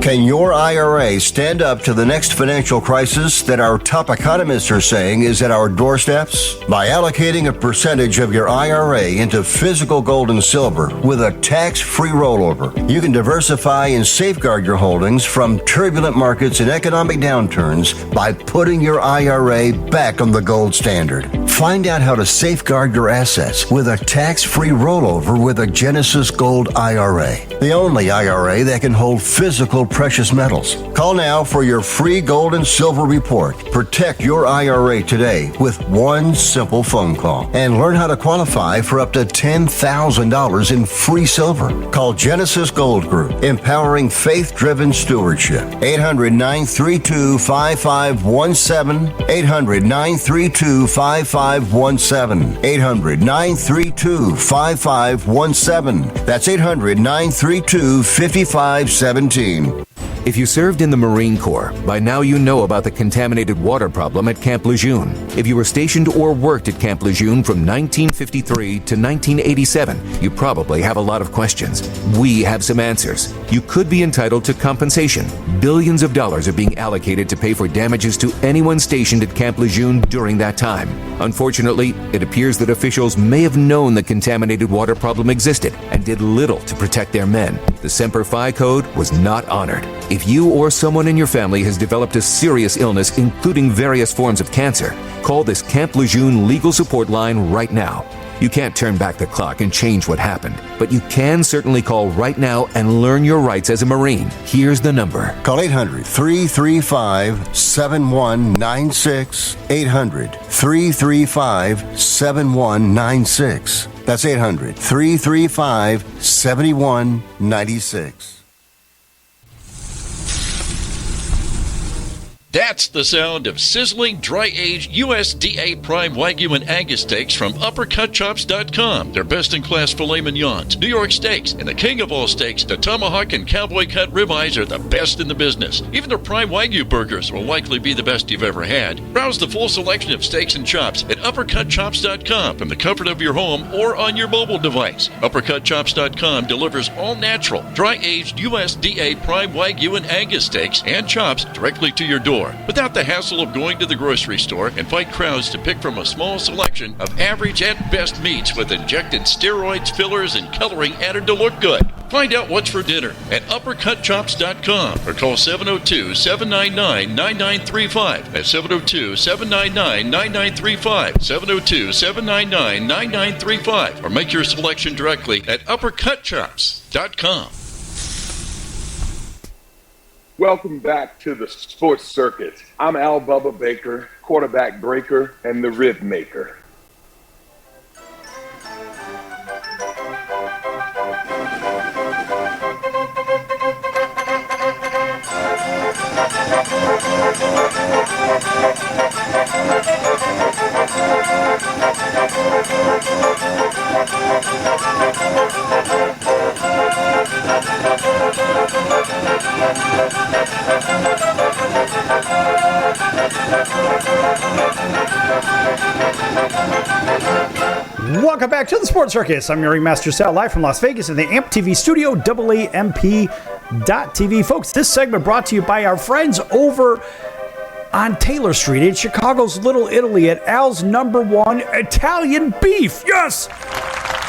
Can your IRA stand up to the next financial crisis that our top economists are saying is at our doorsteps? By allocating a percentage of your IRA into physical gold and silver with a tax-free rollover, you can diversify and safeguard your holdings from turbulent markets and economic downturns by putting your IRA back on the gold standard. Find out how to safeguard your assets with a tax-free rollover with a Genesis Gold IRA, the only IRA that can hold physical precious metals. Call now for your free gold and silver report. Protect your IRA today with one simple phone call and learn how to qualify for up to $10,000 in free silver. Call Genesis Gold Group, empowering faith-driven stewardship. 800-932-5517. 800-932-5517. 800-932-5517. That's 800-932-5517. If you served in the Marine Corps, by now you know about the contaminated water problem at Camp Lejeune. If you were stationed or worked at Camp Lejeune from 1953 to 1987, you probably have a lot of questions. We have some answers. You could be entitled to compensation. Billions of dollars are being allocated to pay for damages to anyone stationed at Camp Lejeune during that time. Unfortunately, it appears that officials may have known the contaminated water problem existed and did little to protect their men. The Semper Fi code was not honored. If you or someone in your family has developed a serious illness, including various forms of cancer, call this Camp Lejeune legal support line right now. You can't turn back the clock and change what happened, but you can certainly call right now and learn your rights as a Marine. Here's the number. Call 800-335-7196. 800-335-7196. That's 800-335-7196. That's the sound of sizzling, dry-aged USDA Prime Wagyu and Angus steaks from UpperCutChops.com. Their best-in-class filet mignons, New York steaks, and the king of all steaks, the tomahawk and cowboy cut ribeyes are the best in the business. Even their Prime Wagyu burgers will likely be the best you've ever had. Browse the full selection of steaks and chops at UpperCutChops.com from the comfort of your home or on your mobile device. UpperCutChops.com delivers all-natural, dry-aged USDA Prime Wagyu and Angus steaks and chops directly to your door, without the hassle of going to the grocery store and fight crowds to pick from a small selection of average and best meats with injected steroids, fillers, and coloring added to look good. Find out what's for dinner at UpperCutChops.com or call 702-799-9935. That's 702-799-9935. 702-799-9935. Or make your selection directly at UpperCutChops.com. Welcome back to the Sports Circus. I'm Al Bubba Baker, quarterback breaker and the rib maker. Welcome back to the Sports Circus. I'm your Ringmaster Sal, live from Las Vegas in the AMP TV studio, AAMP.TV. Folks, this segment brought to you by our friends over on Taylor Street in Chicago's Little Italy at Al's #1 Italian Beef. Yes!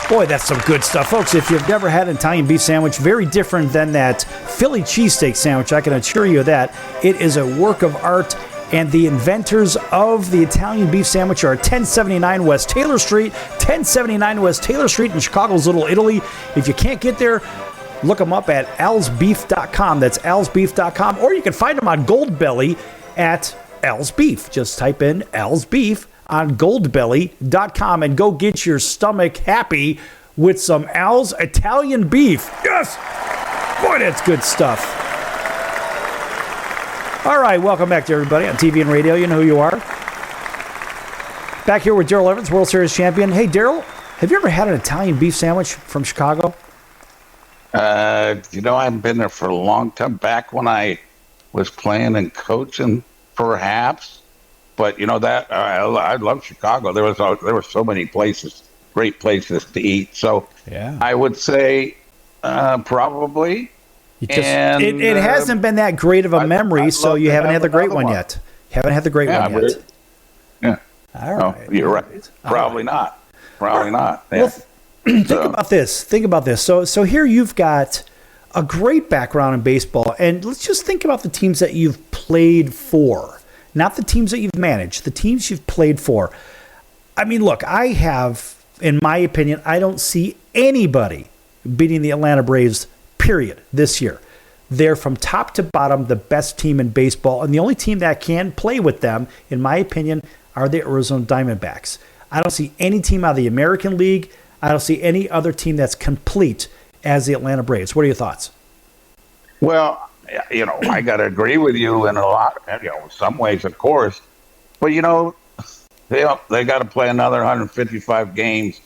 Boy, that's some good stuff. Folks, if you've never had an Italian beef sandwich, very different than that Philly cheesesteak sandwich, I can assure you of that. It is a work of art. And the inventors of the Italian beef sandwich are at 1079 West Taylor Street, 1079 West Taylor Street in Chicago's Little Italy. If you can't get there, look them up at alsbeef.com. That's alsbeef.com. Or you can find them on Goldbelly at Al's Beef. Just type in Al's Beef on goldbelly.com and go get your stomach happy with some Al's Italian beef. Yes! Boy, that's good stuff. All right, welcome back to everybody on TV and radio. You know who you are. Back here with Darrell Evans, World Series champion. Hey, Darrell, have you ever had an Italian beef sandwich from Chicago? I've been there for a long time. Back when I was playing and coaching, perhaps. But that I love Chicago. There were so many places, great places to eat. So yeah, I would say probably. It hasn't been that great of a memory, so you haven't had the great one yet. You haven't had the great one yet. Yeah. All right. No, you're right. Probably not. Probably not. Yeah. Well, think about this. Think about this. So here you've got a great background in baseball, and let's just think about the teams that you've played for, not the teams that you've managed, the teams you've played for. I mean, look, in my opinion, I don't see anybody beating the Atlanta Braves period this year. They're from top to bottom the best team in baseball, and the only team that can play with them, in my opinion, are the Arizona Diamondbacks. I don't see any team out of the American League. I don't see any other team that's complete as the Atlanta Braves. What are your thoughts? Well, I got to agree with you in a lot, in some ways, of course. But, they got to play another 155 games.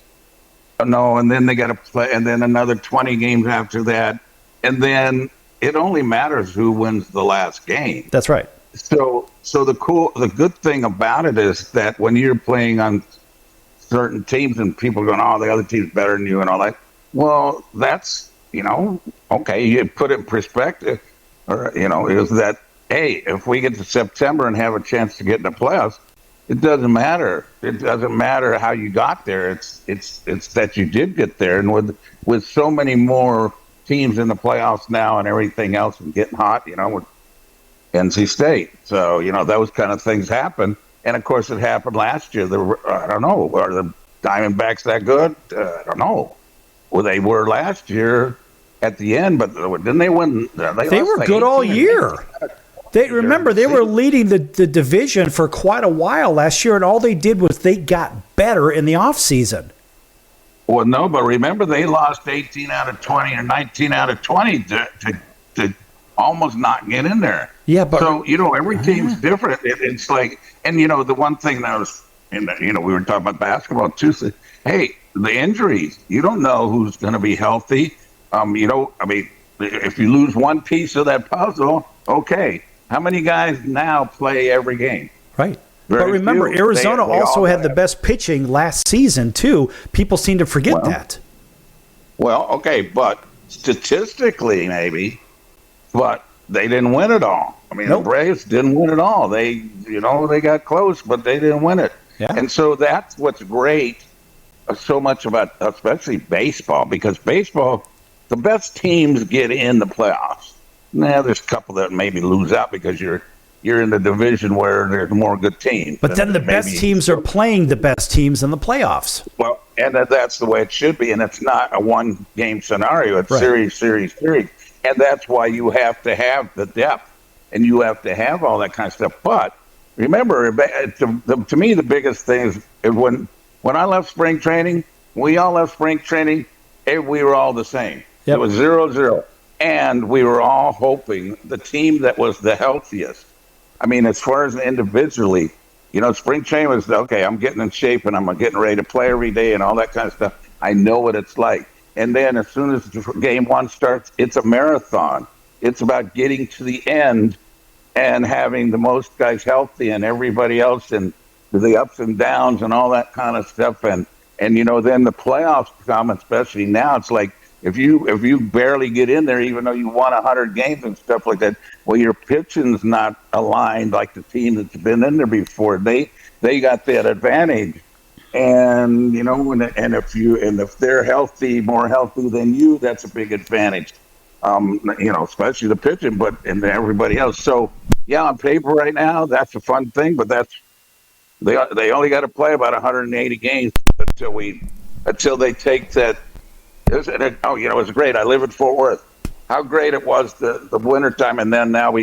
No, and then they got to play, and then another 20 games after that. And then it only matters who wins the last game. That's right. So the good thing about it is that when you're playing on certain teams and people are going, oh, the other team's better than you and all that. Well, that's, okay, you put it in perspective, is that, hey, if we get to September and have a chance to get in the playoffs, it doesn't matter. It doesn't matter how you got there. It's that you did get there. And with so many more teams in the playoffs now and everything else and getting hot, with NC State. So, those kind of things happen. And, of course, it happened last year. I don't know. Are the Diamondbacks that good? I don't know. Well, they were last year at the end, but didn't they win? They were good all year. They were leading the division for quite a while last year, and all they did was they got better in the offseason. Well, no, but remember they lost 18 out of 20 or 19 out of 20 to almost not get in there. Yeah, but so every team's different. It's like, and the one thing that was, we were talking about basketball too. So, hey, the injuries. You don't know who's going to be healthy. If you lose one piece of that puzzle, okay. How many guys now play every game? Right. Very but remember, few. Arizona They also all had the have. best pitching last season, too. People seem to forget that. Well, okay, but statistically, maybe, but they didn't win it all. I mean, Nope. the Braves didn't win it all. They, they got close, but they didn't win it. Yeah. And so that's what's great so much about, especially baseball, because baseball, the best teams get in the playoffs. Now, there's a couple that maybe lose out because you're in the division where there's more good teams. But then the best teams are playing the best teams in the playoffs. Well, and that's the way it should be, and it's not a one-game scenario. It's Right. series. And that's why you have to have the depth, and you have to have all that kind of stuff. But remember, to me, the biggest thing is when I left spring training, we all left spring training, we were all the same. Yep. It was 0-0. And we were all hoping the team that was the healthiest. I mean, as far as individually, spring training was, okay, I'm getting in shape and I'm getting ready to play every day and all that kind of stuff. I know what it's like. And then as soon as game one starts, it's a marathon. It's about getting to the end and having the most guys healthy and everybody else and the ups and downs and all that kind of stuff. And then the playoffs come, especially now, it's like, if you barely get in there, even though you won 100 games and stuff like that, well, your pitching's not aligned like the team that's been in there before. They got that advantage, and if they're healthy, more healthy than you, that's a big advantage. Especially the pitching, and everybody else. So yeah, on paper right now, that's a fun thing, but they only got to play about 180 games until they take that. It was great. I live in Fort Worth. How great it was the wintertime, and then now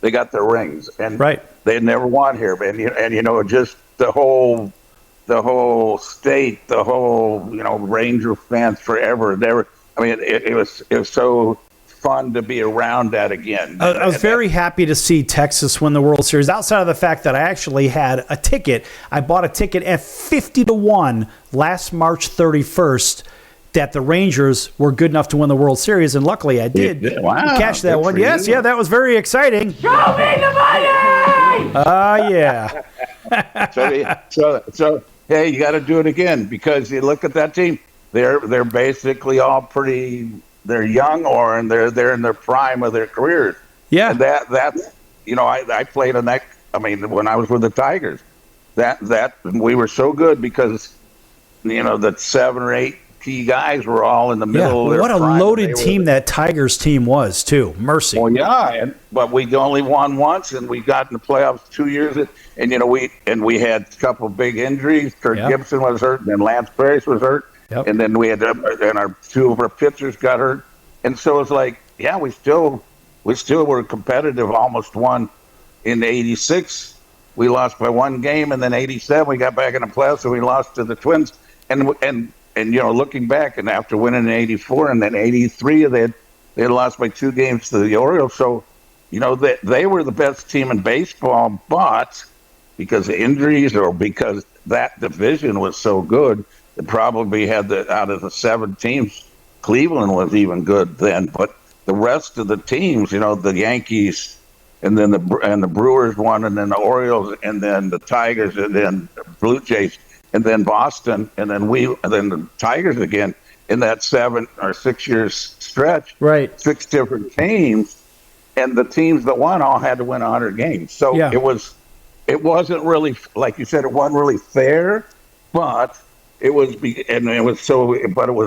they got their rings, and right. They had never won here, and just the whole state, the whole Ranger fans forever. It was so fun to be around that again. I was very happy to see Texas win the World Series. Outside of the fact that I actually had a ticket, I bought a ticket at 50-1 last March 31st. That the Rangers were good enough to win the World Series, and luckily I did catch that one. Yes, yeah, that was very exciting. Show me the money! Yeah. So hey, you got to do it again, because you look at that team. They're basically all pretty. They're young, and they're in their prime of their careers. Yeah, and that's I played in that. I mean, when I was with the Tigers, that we were so good because the 7 or 8 key guys were all in the middle of their what a prime. loaded team that Tigers team was, too. Mercy. Well, yeah, but we only won once, and we got in the playoffs 2 years. And we had a couple big injuries. Kirk Gibson was hurt, and then Lance Parrish was hurt. Yep. And then we had and two of our pitchers got hurt. And so it's like, yeah, we still were competitive, almost won in '86. We lost by 1 game, and then '87 we got back in the playoffs, and we lost to the Twins. And looking back, and after winning in '84 and then '83, they had lost by 2 games to the Orioles. So, they were the best team in baseball, but because of injuries or because that division was so good, it probably had out of the 7 teams, Cleveland was even good then. But the rest of the teams, the Yankees, and then the Brewers won, and then the Orioles, and then the Tigers, and then the Blue Jays. And then Boston, and then the Tigers again in that 7 or 6 years stretch. Right, 6 different teams, and the teams that won all had to win 100 games. So it wasn't really, like you said, it wasn't really fair, but it was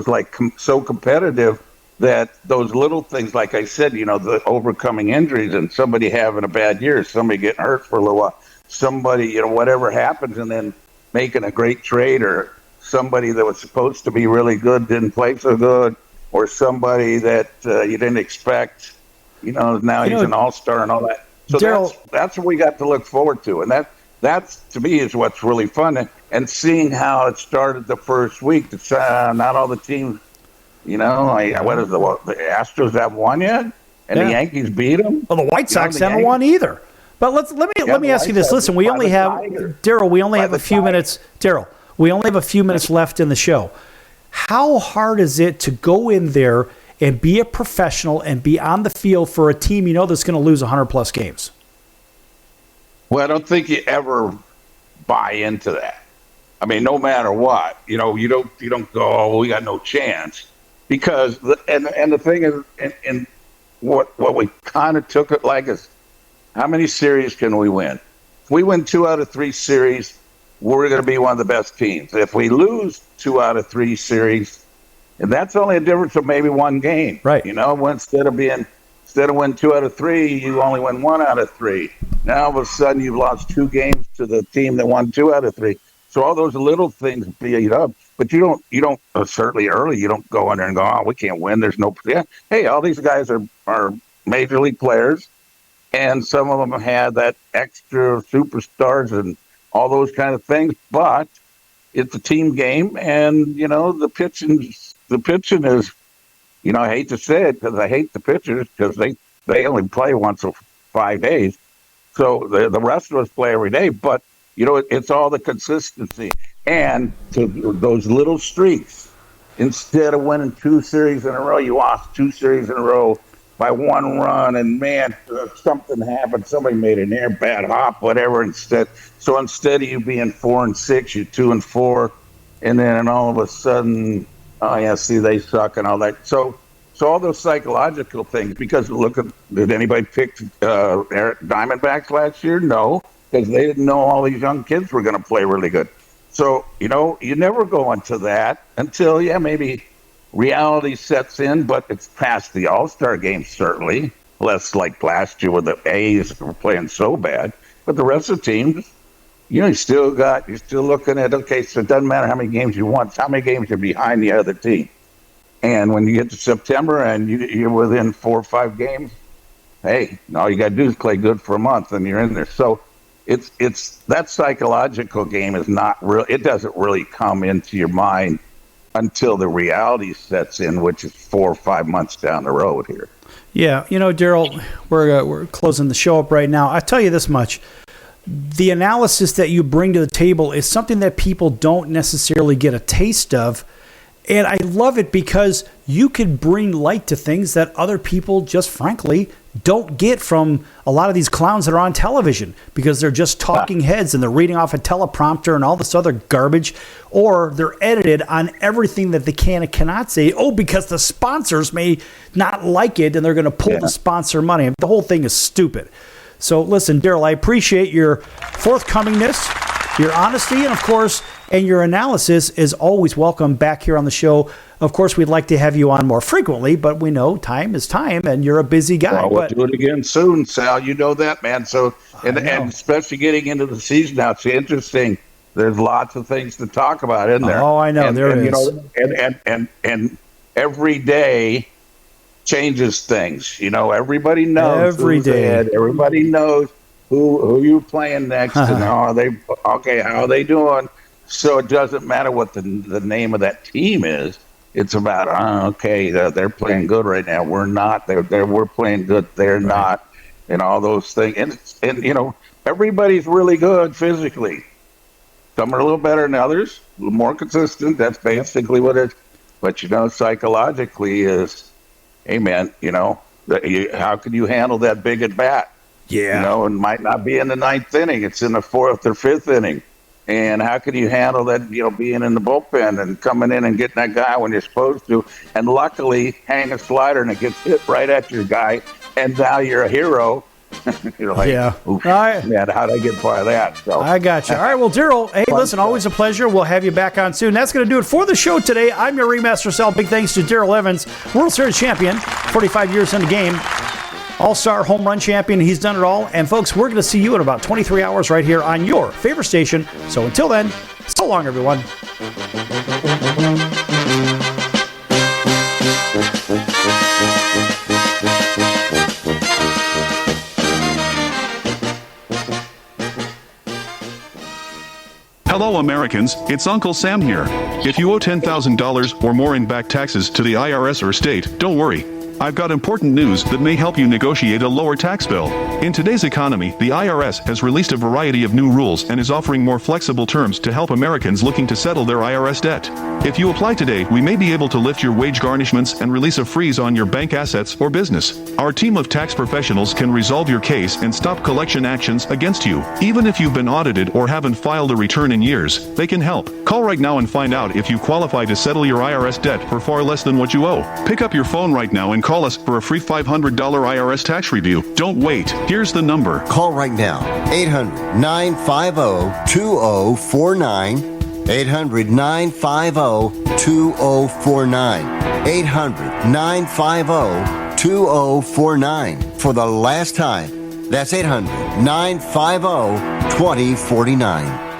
like so competitive that those little things, like I said, the overcoming injuries and somebody having a bad year, somebody getting hurt for a little while, somebody whatever happens, and then making a great trade, or somebody that was supposed to be really good didn't play so good, or somebody that you didn't expect, now he's an all-star and all that. So Darrell, that's what we got to look forward to, and that's to me is what's really fun, and seeing how it started the first week. Not all the teams, what is the Astros have won yet, and the Yankees beat them. Well, the White Sox haven't won either. But let me ask you this. Listen, we only have Darrell. We only have a few minutes. Darrell, we only have a few minutes left in the show. How hard is it to go in there and be a professional and be on the field for a team you know that's going to lose 100-plus games? Well, I don't think you ever buy into that. I mean, no matter what, you don't go, oh, we got no chance, because the thing is, and what we kind of took it like is, how many series can we win? If we win 2 out of 3 series, we're going to be one of the best teams. If we lose 2 out of 3 series, and that's only a difference of maybe 1 game, right? Instead of winning 2 out of 3, you only win 1 out of 3. Now all of a sudden you've lost 2 games to the team that won 2 out of 3. So all those little things beat up, but you don't certainly early you don't go in there and go, oh, we can't win. There's no, hey, all these guys are major league players, and some of them had that extra superstars and all those kind of things. But it's a team game, and the pitching is, I hate to say it because I hate the pitchers because they only play once in 5 days, so the rest of us play every day. But it's all the consistency and those little streaks. Instead of winning 2 series in a row, you lost 2 series in a row by 1 run, and man, something happened. Somebody made an air bad hop, whatever. Instead of you being 4-6, you're 2-4, and then all of a sudden, oh yeah, see, they suck and all that. So all those psychological things. Because did anybody pick Diamondbacks last year? No, because they didn't know all these young kids were going to play really good. So you never go into that until maybe reality sets in, but it's past the All-Star game, certainly. Less like last year where the A's were playing so bad. But the rest of the teams, you're still looking at, okay, so it doesn't matter how many games you won, it's how many games you're behind the other team. And when you get to September and you're within 4 or 5 games, hey, all you got to do is play good for a month and you're in there. So it's that psychological game is not real. It doesn't really come into your mind until the reality sets in, which is 4 or 5 months down the road here. Yeah, Darrell, we're closing the show up right now. I tell you this much. The analysis that you bring to the table is something that people don't necessarily get a taste of. And I love it because you can bring light to things that other people just frankly don't get from a lot of these clowns that are on television, because they're just talking heads and they're reading off a teleprompter and all this other garbage, or they're edited on everything that they can and cannot say, because the sponsors may not like it and they're going to pull the sponsor money. The whole thing is stupid. So listen, Darrell, I appreciate your forthcomingness, your honesty, and of course, and your analysis is always welcome back here on the show. Of course, we'd like to have you on more frequently, but we know time is time, and you're a busy guy. Well, we'll do it again soon, Sal. You know that, man. So, and especially getting into the season now, it's interesting. There's lots of things to talk about, isn't there? Oh, I know, there is. And every day changes things. Everybody knows. Every day. Everybody knows who you're playing next, and how are they doing? So it doesn't matter what the name of that team is. It's about, they're playing good right now. We're not. We're playing good. They're not, and all those things. And everybody's really good physically. Some are a little better than others, a little more consistent. That's basically what it is. But psychologically is, hey man, how can you handle that big at bat? Yeah. And might not be in the 9th inning. It's in the 4th or 5th inning. And how can you handle that, being in the bullpen and coming in and getting that guy when you're supposed to, and luckily hang a slider and it gets hit right at your guy, and now you're a hero. You're like, man, how'd I get by that? So I got you. All right, well, Darrell, hey, listen, always a pleasure. We'll have you back on soon. That's going to do it for the show today. I'm your Ringmaster Sal. Big thanks to Darrell Evans, World Series champion, 45 years in the game. All-star home run champion. He's done it all. And, folks, we're going to see you in about 23 hours right here on your favorite station. So until then, so long, everyone. Hello, Americans. It's Uncle Sam here. If you owe $10,000 or more in back taxes to the IRS or state, don't worry. I've got important news that may help you negotiate a lower tax bill. In today's economy, the IRS has released a variety of new rules and is offering more flexible terms to help Americans looking to settle their IRS debt. If you apply today, we may be able to lift your wage garnishments and release a freeze on your bank assets or business. Our team of tax professionals can resolve your case and stop collection actions against you. Even if you've been audited or haven't filed a return in years, they can help. Call right now and find out if you qualify to settle your IRS debt for far less than what you owe. Pick up your phone right now and call us for a free $500 IRS tax review. Don't wait. Here's the number. Call right now. 800-950-2049. 800-950-2049. 800-950-2049. For the last time, that's 800-950-2049.